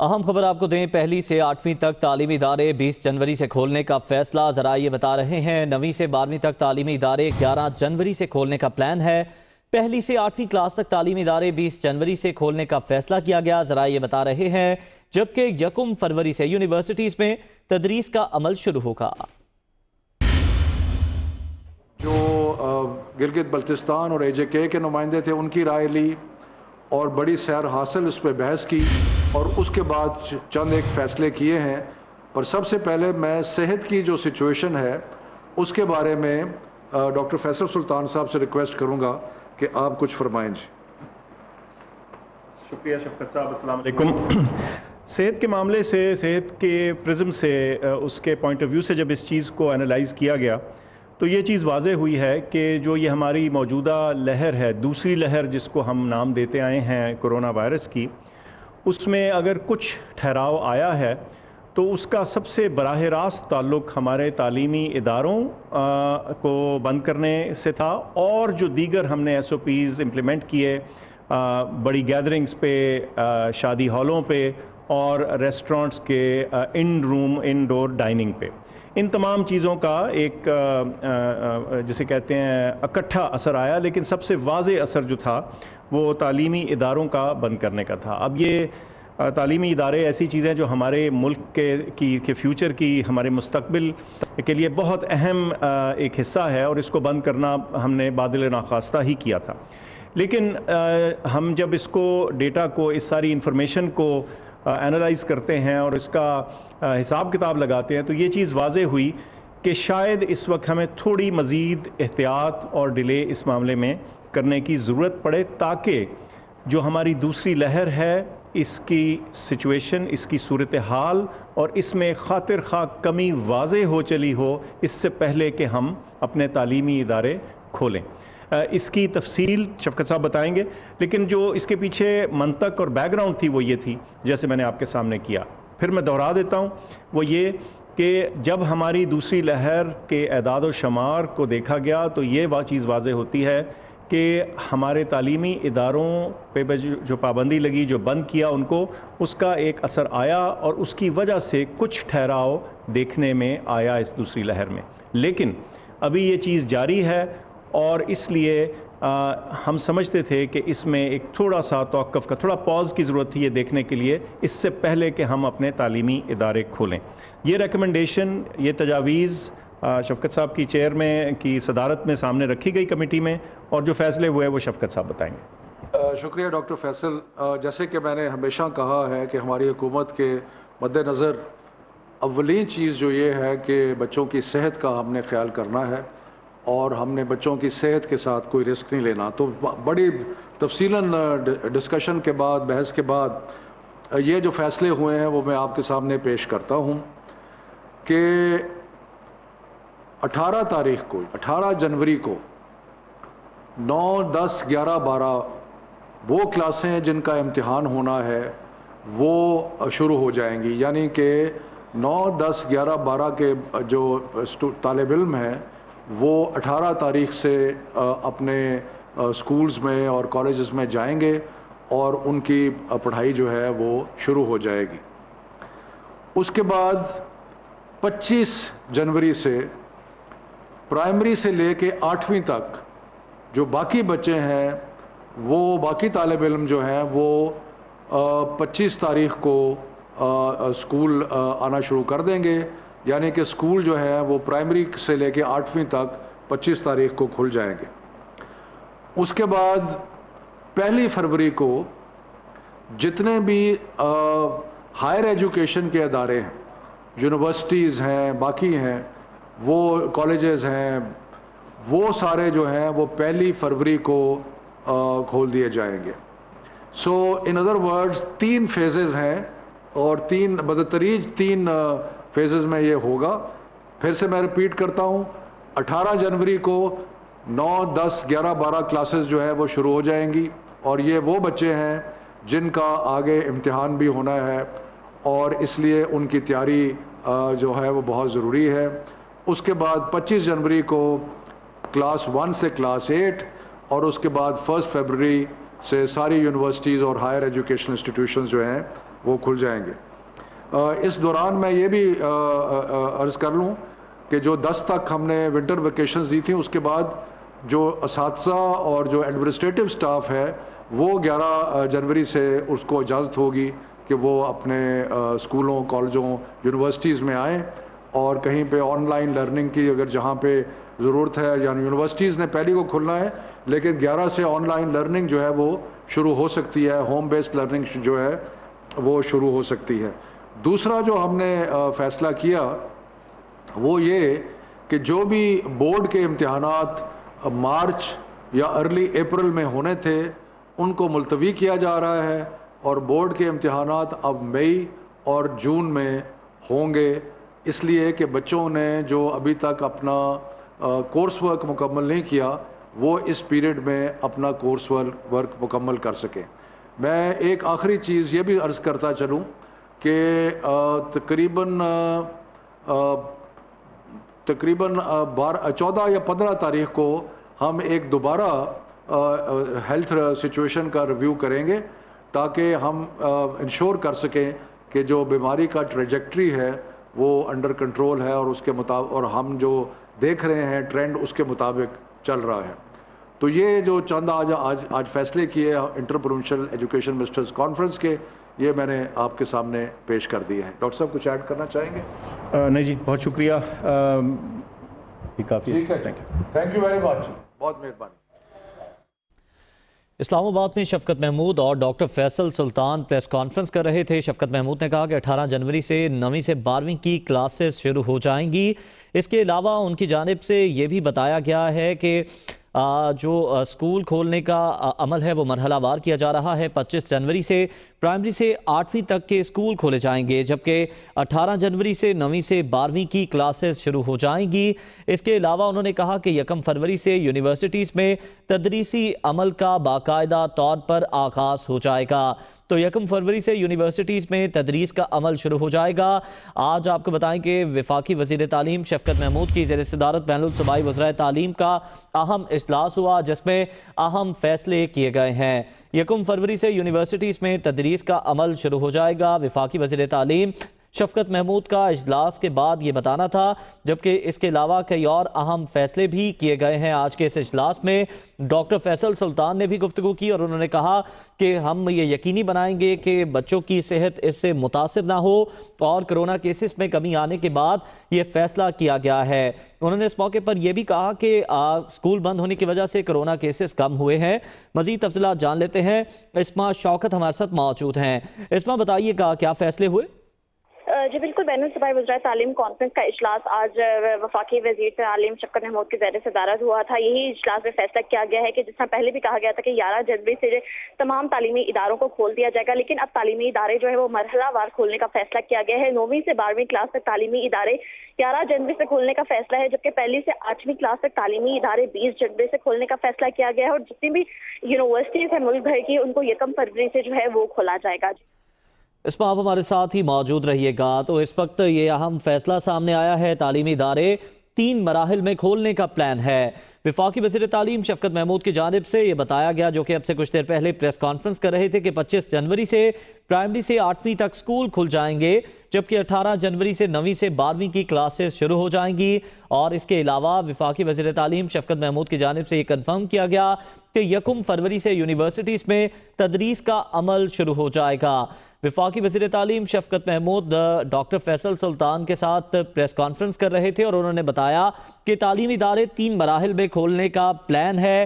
اہم خبر آپ کو دیں، پہلی سے 8ویں تک تعلیمی ادارے 20 جنوری سے کھولنے کا فیصلہ۔ ذرائع یہ بتا رہے ہیں 9ویں سے 12ویں تک تعلیمی ادارے 11 جنوری سے کھولنے کا پلان ہے۔ پہلی سے 8ویں کلاس تک تعلیمی ادارے 20 جنوری سے کھولنے کا فیصلہ کیا گیا، ذرائع یہ بتا رہے ہیں، جبکہ 1 فروری سے یونیورسٹیز میں تدریس کا عمل شروع ہوگا۔ جو گلگت بلتستان اور AJK کے نمائندے تھے ان کی رائے لی اور بڑی سیر حاصل اس پہ بحث کی اور اس کے بعد چند ایک فیصلے کیے ہیں۔ پر سب سے پہلے میں صحت کی جو سچویشن ہے اس کے بارے میں ڈاکٹر فیصل سلطان صاحب سے ریکویسٹ کروں گا کہ آپ کچھ فرمائیں جی۔ شکریہ شفقت صاحب، السلام علیکم۔ صحت کے معاملے سے، صحت کے پرزم سے، اس کے پوائنٹ آف ویو سے جب اس چیز کو انالائز کیا گیا تو یہ چیز واضح ہوئی ہے کہ جو یہ ہماری موجودہ لہر ہے، دوسری لہر جس کو ہم نام دیتے آئے ہیں کورونا وائرس کی، اس میں اگر کچھ ٹھہراؤ آیا ہے تو اس کا سب سے براہ راست تعلق ہمارے تعلیمی اداروں کو بند کرنے سے تھا، اور جو دیگر ہم نے SOPs امپلیمنٹ کیے بڑی گیدرنگز پہ، شادی ہالوں پہ اور ریسٹورنٹس کے ان ڈور ڈائننگ پہ، ان تمام چیزوں کا ایک جسے کہتے ہیں اکٹھا اثر آیا، لیکن سب سے واضح اثر جو تھا وہ تعلیمی اداروں کا بند کرنے کا تھا۔ اب یہ تعلیمی ادارے ایسی چیزیں جو ہمارے ملک کے فیوچر کی، ہمارے مستقبل کے لیے بہت اہم ایک حصہ ہے، اور اس کو بند کرنا ہم نے بادل ناخواستہ ہی کیا تھا۔ لیکن ہم جب اس کو ڈیٹا کو، اس ساری انفارمیشن کو انالائز کرتے ہیں اور اس کا حساب کتاب لگاتے ہیں تو یہ چیز واضح ہوئی کہ شاید اس وقت ہمیں تھوڑی مزید احتیاط اور ڈیلے اس معاملے میں کرنے کی ضرورت پڑے، تاکہ جو ہماری دوسری لہر ہے اس کی سچویشن، اس کی صورتحال اور اس میں خاطر خواہ کمی واضح ہو چلی ہو اس سے پہلے کہ ہم اپنے تعلیمی ادارے کھولیں۔ اس کی تفصیل شفقت صاحب بتائیں گے، لیکن جو اس کے پیچھے منطق اور بیک گراؤنڈ تھی وہ یہ تھی جیسے میں نے آپ کے سامنے کیا، پھر میں دوہرا دیتا ہوں، وہ یہ کہ جب ہماری دوسری لہر کے اعداد و شمار کو دیکھا گیا تو یہ چیز واضح ہوتی ہے کہ ہمارے تعلیمی اداروں پہ جو پابندی لگی، جو بند کیا ان کو، اس کا ایک اثر آیا اور اس کی وجہ سے کچھ ٹھہراؤ دیکھنے میں آیا اس دوسری لہر میں۔ لیکن ابھی یہ چیز جاری ہے اور اس لیے ہم سمجھتے تھے کہ اس میں ایک تھوڑا سا توقف کا، تھوڑا پاز کی ضرورت تھی یہ دیکھنے کے لیے، اس سے پہلے کہ ہم اپنے تعلیمی ادارے کھولیں۔ یہ ریکمنڈیشن، یہ تجاویز شفقت صاحب کی چیئر میں کی صدارت میں سامنے رکھی گئی کمیٹی میں، اور جو فیصلے ہوئے وہ شفقت صاحب بتائیں گے۔ شکریہ ڈاکٹر فیصل۔ جیسے کہ میں نے ہمیشہ کہا ہے کہ ہماری حکومت کے مد نظر اولین چیز جو یہ ہے کہ بچوں کی صحت کا ہم نے خیال کرنا ہے، اور ہم نے بچوں کی صحت کے ساتھ کوئی رسک نہیں لینا۔ تو بڑی تفصیلاً ڈسکشن کے بعد، بحث کے بعد یہ جو فیصلے ہوئے ہیں وہ میں آپ کے سامنے پیش کرتا ہوں کہ 18 جنوری کو 9، 10، 11، 12 وہ کلاسیں جن کا امتحان ہونا ہے وہ شروع ہو جائیں گی، یعنی کہ 9، 10، 11، 12 کے جو طالب علم ہیں وہ 18 تاریخ سے اپنے سکولز میں اور کالجز میں جائیں گے اور ان کی پڑھائی جو ہے وہ شروع ہو جائے گی۔ اس کے بعد 25 جنوری سے پرائمری سے لے کے 8ویں تک جو باقی بچے ہیں، وہ باقی طالب علم جو ہیں وہ 25 تاریخ کو اسکول آنا شروع کر دیں گے، یعنی کہ اسکول جو ہے وہ پرائمری سے لے کے 8ویں تک 25 تاریخ کو کھل جائیں گے۔ اس کے بعد 1 فروری کو جتنے بھی ہائر ایجوکیشن کے ادارے ہیں، یونیورسٹیز ہیں، باقی ہیں، وہ کالجز ہیں، وہ سارے جو ہیں وہ 1 فروری کو کھول دیے جائیں گے۔ سو ان ادر ورڈز 3 فیزز ہیں، اور بدتریج 3 فیزز میں یہ ہوگا۔ پھر سے میں ریپیٹ کرتا ہوں، 18 جنوری کو 9، 10، 11، 12 کلاسز جو ہے وہ شروع ہو جائیں گی، اور یہ وہ بچے ہیں جن کا آگے امتحان بھی ہونا ہے، اور اس لیے ان کی تیاری جو ہے وہ بہت ضروری ہے۔ اس کے بعد 25 جنوری کو کلاس 1 سے کلاس 8، اور اس کے بعد 1 فروری سے ساری یونیورسٹیز اور ہائر ایجوکیشن انسٹیٹیوشنز جو ہیں وہ کھل جائیں گے۔ اس دوران میں یہ بھی عرض کر لوں کہ جو 10 تک ہم نے ونٹر ویکیشنز دی تھیں، اس کے بعد جو اساتذہ اور جو ایڈمنسٹریٹو سٹاف ہے وہ 11 جنوری سے اس کو اجازت ہوگی کہ وہ اپنے اسکولوں، کالجوں، یونیورسٹیز میں آئیں اور کہیں پہ آن لائن لرننگ کی اگر جہاں پہ ضرورت ہے، یعنی یونیورسٹیز نے پہلی کو کھلنا ہے لیکن 11 سے آن لائن لرننگ جو ہے وہ شروع ہو سکتی ہے، ہوم بیسڈ لرننگ جو ہے وہ شروع ہو سکتی ہے۔ دوسرا جو ہم نے فیصلہ کیا وہ یہ کہ جو بھی بورڈ کے امتحانات مارچ یا ارلی اپریل میں ہونے تھے ان کو ملتوی کیا جا رہا ہے، اور بورڈ کے امتحانات اب مئی اور جون میں ہوں گے، اس لیے کہ بچوں نے جو ابھی تک اپنا کورس ورک مکمل نہیں کیا وہ اس پیریڈ میں اپنا کورس ورک مکمل کر سکیں۔ میں ایک آخری چیز یہ بھی عرض کرتا چلوں کہ تقریباً 14 یا 15 تاریخ کو ہم ایک دوبارہ ہیلتھ سچویشن کا ریویو کریں گے تاکہ ہم انشور کر سکیں کہ جو بیماری کا ٹریجیکٹری ہے وہ انڈر کنٹرول ہے اور اس کے مطابق، اور ہم جو دیکھ رہے ہیں ٹرینڈ اس کے مطابق چل رہا ہے۔ تو یہ جو چند آج فیصلے کیے inter provincial education ministers conference کے، یہ میں نے آپ کے سامنے پیش کر دیے ہیں۔ ڈاکٹر صاحب کچھ ایڈ کرنا چاہیں گے؟ نہیں جی، بہت شکریہ، یہ کافی ہے۔ ٹھیک ہے، تھینک یو ویری مچ، بہت مہربانی۔ اسلام آباد میں شفقت محمود اور ڈاکٹر فیصل سلطان پریس کانفرنس کر رہے تھے۔ شفقت محمود نے کہا کہ 18 جنوری سے 9ویں سے 12ویں کی کلاسز شروع ہو جائیں گی۔ اس کے علاوہ ان کی جانب سے یہ بھی بتایا گیا ہے کہ جو اسکول کھولنے کا عمل ہے وہ مرحلہ وار کیا جا رہا ہے۔ 25 جنوری سے پرائمری سے 8ویں تک کے اسکول کھولے جائیں گے، جبکہ 18 جنوری سے 9ویں سے 12ویں کی کلاسز شروع ہو جائیں گی۔ اس کے علاوہ انہوں نے کہا کہ 1 فروری سے یونیورسٹیز میں تدریسی عمل کا باقاعدہ طور پر آغاز ہو جائے گا۔ تو 1 فروری سے یونیورسٹیز میں تدریس کا عمل شروع ہو جائے گا۔ آج آپ کو بتائیں کہ وفاقی وزیر تعلیم شفقت محمود کی زیر صدارت بین الصوبائی وزرائے تعلیم کا اہم اجلاس ہوا جس میں اہم فیصلے کیے گئے ہیں۔ 1 فروری سے یونیورسٹیز میں تدریس کا عمل شروع ہو جائے گا۔ وفاقی وزیر تعلیم شفقت محمود کا اجلاس کے بعد یہ بتانا تھا، جبکہ اس کے علاوہ کئی اور اہم فیصلے بھی کیے گئے ہیں۔ آج کے اس اجلاس میں ڈاکٹر فیصل سلطان نے بھی گفتگو کی اور انہوں نے کہا کہ ہم یہ یقینی بنائیں گے کہ بچوں کی صحت اس سے متاثر نہ ہو، اور کرونا کیسز میں کمی آنے کے بعد یہ فیصلہ کیا گیا ہے۔ انہوں نے اس موقع پر یہ بھی کہا کہ اسکول بند ہونے کی وجہ سے کرونا کیسز کم ہوئے ہیں۔ مزید تفصیلات جان لیتے ہیں، اسما شوکت ہمارے ساتھ موجود ہیں۔ اسما بتائیے گا کیا فیصلے ہوئے؟ جی بالکل، بین الصوبائی وزرائے تعلیم کانفرنس کا اجلاس آج وفاقی وزیر تعلیم شفقت محمود کی زیر صدارت ہوا تھا۔ یہی اجلاس میں فیصلہ کیا گیا ہے کہ جس طرح پہلے بھی کہا گیا تھا کہ 11 جنوری سے تمام تعلیمی اداروں کو کھول دیا جائے گا، لیکن اب تعلیمی ادارے جو ہے وہ مرحلہ وار کھولنے کا فیصلہ کیا گیا ہے۔ 9ویں سے 12ویں کلاس تک تعلیمی ادارے 11 جنوری سے کھولنے کا فیصلہ ہے، جبکہ پہلی سے 8ویں کلاس تک تعلیمی ادارے 20 جنوری سے کھولنے کا فیصلہ کیا گیا ہے، اور جتنی بھی یونیورسٹیز ہیں ملک بھر کی ان کو 1 فروری سے جو ہے وہ کھولا جائے گا۔ اس میں آپ ہمارے ساتھ ہی موجود رہیے گا۔ تو اس وقت یہ اہم فیصلہ سامنے آیا ہے، تعلیمی ادارے 3 مراحل میں کھولنے کا پلان ہے۔ وفاقی وزیر تعلیم شفقت محمود کی جانب سے یہ بتایا گیا، جو کہ اب سے کچھ دیر پہلے پریس کانفرنس کر رہے تھے، کہ 25 جنوری سے پرائمری سے 8ویں تک اسکول کھل جائیں گے، جبکہ 18 جنوری سے 9ویں سے 12ویں کی کلاسز شروع ہو جائیں گی۔ اور اس کے علاوہ وفاقی وزیر تعلیم شفقت محمود کی جانب سے یہ کنفرم کیا گیا کہ 1 فروری سے یونیورسٹیز میں تدریس کا عمل شروع ہو جائے گا۔ وفاقی وزیر تعلیم شفقت محمود ڈاکٹر فیصل سلطان کے ساتھ پریس کانفرنس کر رہے تھے اور انہوں نے بتایا کہ تعلیمی ادارے 3 مراحل میں کھولنے کا پلان ہے۔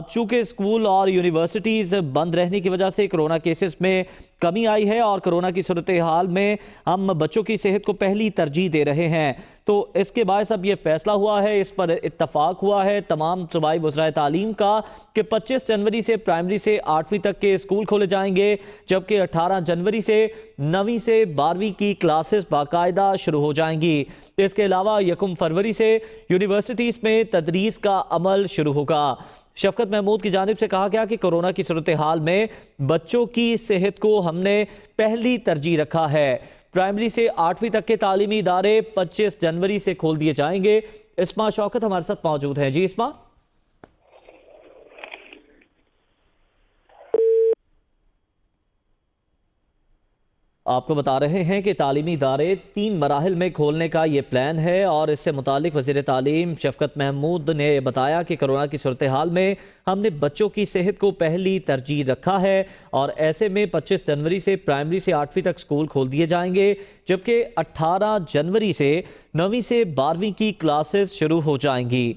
چونکہ اسکول اور یونیورسٹیز بند رہنے کی وجہ سے کرونا کیسز میں کمی آئی ہے اور کرونا کی صورتحال میں ہم بچوں کی صحت کو پہلی ترجیح دے رہے ہیں، تو اس کے باعث اب یہ فیصلہ ہوا ہے، اس پر اتفاق ہوا ہے تمام صوبائی وزرائے تعلیم کا کہ 25 جنوری سے پرائمری سے 8ویں تک کے اسکول کھولے جائیں گے، جبکہ 18 جنوری سے 9ویں سے 12ویں کی کلاسز باقاعدہ شروع ہو جائیں گی۔ اس کے علاوہ 1 فروری سے یونیورسٹیز میں تدریس کا عمل شروع ہوگا۔ شفقت محمود کی جانب سے کہا گیا کہ کورونا کی صورتحال میں بچوں کی صحت کو ہم نے پہلی ترجیح رکھا ہے۔ پرائمری سے 8ویں تک کے تعلیمی ادارے 25 جنوری سے کھول دیے جائیں گے۔ اسما شوکت ہمارے ساتھ موجود ہیں۔ جی اسما۔ آپ کو بتا رہے ہیں کہ تعلیمی ادارے 3 مراحل میں کھولنے کا یہ پلان ہے، اور اس سے متعلق وزیر تعلیم شفقت محمود نے بتایا کہ کورونا کی صورتحال میں ہم نے بچوں کی صحت کو پہلی ترجیح رکھا ہے، اور ایسے میں 25 جنوری سے پرائمری سے 8ویں تک سکول کھول دیے جائیں گے، جبکہ 18 جنوری سے 9ویں سے 12ویں کی کلاسز شروع ہو جائیں گی۔